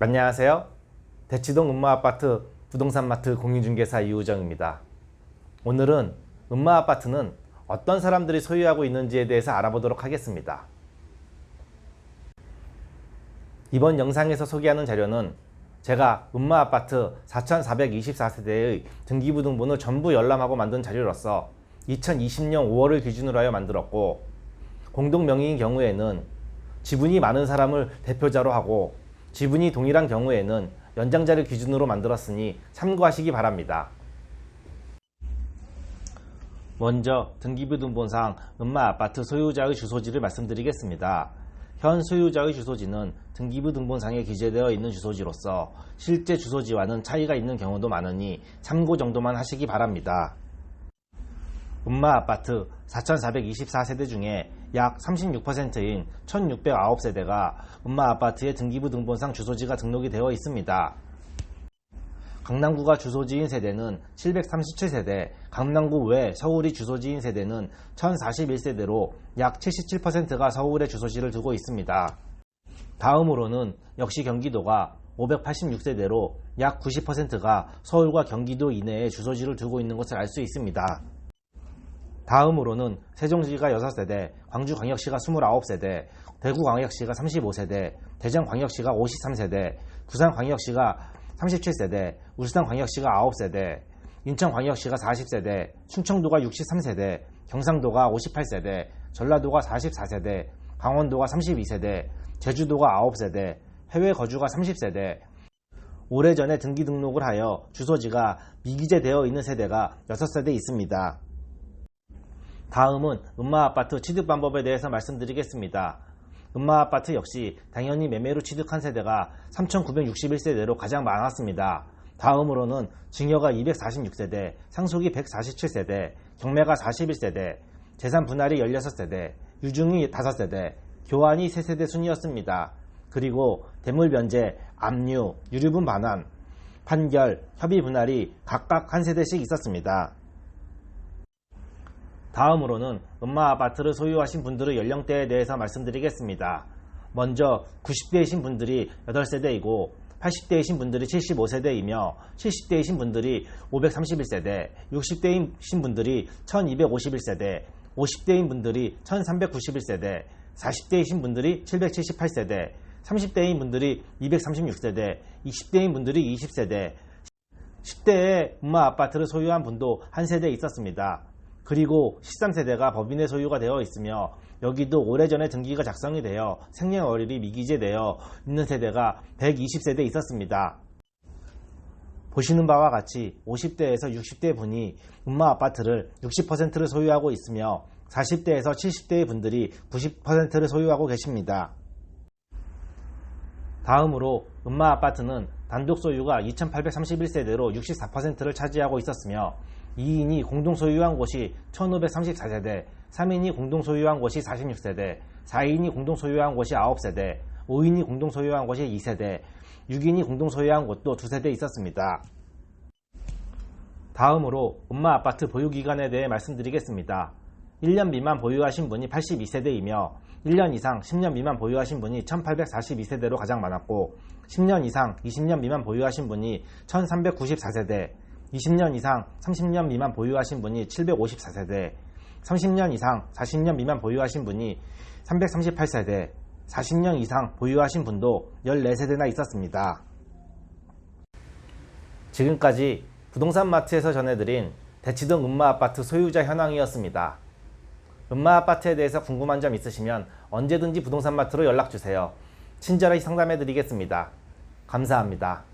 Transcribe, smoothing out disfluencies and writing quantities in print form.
안녕하세요. 대치동 음마아파트 부동산마트 공인중개사 이우정입니다. 오늘은 음마아파트는 어떤 사람들이 소유하고 있는지에 대해서 알아보도록 하겠습니다. 이번 영상에서 소개하는 자료는 제가 음마아파트 4424세대의 등기부 등본을 전부 열람하고 만든 자료로서 2020년 5월을 기준으로 하여 만들었고, 공동명의인 경우에는 지분이 많은 사람을 대표자로 하고 지분이 동일한 경우에는 연장자를 기준으로 만들었으니 참고하시기 바랍니다. 먼저 등기부 등본상 음마아파트 소유자의 주소지를 말씀드리겠습니다. 현 소유자의 주소지는 등기부 등본상에 기재되어 있는 주소지로서 실제 주소지와는 차이가 있는 경우도 많으니 참고 정도만 하시기 바랍니다. 음마아파트 4424세대 중에 약 36%인 1609세대가 음마아파트의 등기부 등본상 주소지가 등록이 되어 있습니다. 강남구가 주소지인 세대는 737세대, 강남구 외 서울이 주소지인 세대는 1041세대로 약 77%가 서울에 주소지를 두고 있습니다. 다음으로는 역시 경기도가 586세대로 약 90%가 서울과 경기도 이내에 주소지를 두고 있는 것을 알 수 있습니다. 다음으로는 세종시가 6세대, 광주광역시가 29세대, 대구광역시가 35세대, 대전광역시가 53세대, 부산광역시가 37세대, 울산광역시가 9세대, 인천광역시가 40세대, 충청도가 63세대, 경상도가 58세대, 전라도가 44세대, 강원도가 32세대, 제주도가 9세대, 해외 거주가 30세대, 오래전에 등기 등록을 하여 주소지가 미기재되어 있는 세대가 6세대 있습니다. 다음은 음마아파트 취득 방법에 대해서 말씀드리겠습니다. 음마아파트 역시 당연히 매매로 취득한 세대가 3961세대로 가장 많았습니다. 다음으로는 증여가 246세대, 상속이 147세대, 경매가 41세대, 재산 분할이 16세대, 유증이 5세대, 교환이 3세대 순이었습니다. 그리고 대물 변제, 압류, 유류분 반환, 판결, 협의 분할이 각각 한 세대씩 있었습니다. 다음으로는 음마아파트를 소유하신 분들의 연령대에 대해서 말씀드리겠습니다. 먼저 90대이신 분들이 8세대이고 80대이신 분들이 75세대이며 70대이신 분들이 531세대, 60대이신 분들이 1251세대, 50대인 분들이 1391세대, 40대이신 분들이 778세대, 30대인 분들이 236세대, 20대인 분들이 20세대, 10대에 음마아파트를 소유한 분도 한 세대 있었습니다. 그리고 13세대가 법인의 소유가 되어 있으며 여기도 오래전에 등기가 작성이 되어 생년월일이 미기재되어 있는 세대가 120세대 있었습니다. 보시는 바와 같이 50대에서 60대 분이 음마아파트를 60%를 소유하고 있으며 40대에서 70대의 분들이 90%를 소유하고 계십니다. 다음으로 음마아파트는 단독 소유가 2831세대로 64%를 차지하고 있었으며 2인이 공동소유한 곳이 1534세대, 3인이 공동소유한 곳이 46세대, 4인이 공동소유한 곳이 9세대, 5인이 공동소유한 곳이 2세대, 6인이 공동소유한 곳도 2세대 있었습니다. 다음으로 음마아파트 보유기간에 대해 말씀드리겠습니다. 1년 미만 보유하신 분이 82세대이며 1년 이상 10년 미만 보유하신 분이 1842세대로 가장 많았고 10년 이상 20년 미만 보유하신 분이 1394세대, 20년 이상 30년 미만 보유하신 분이 754세대, 30년 이상 40년 미만 보유하신 분이 338세대, 40년 이상 보유하신 분도 14세대나 있었습니다. 지금까지 부동산마트에서 전해드린 대치동 음마아파트 소유자 현황이었습니다. 음마아파트에 대해서 궁금한 점 있으시면 언제든지 부동산마트로 연락주세요. 친절히 상담해드리겠습니다. 감사합니다.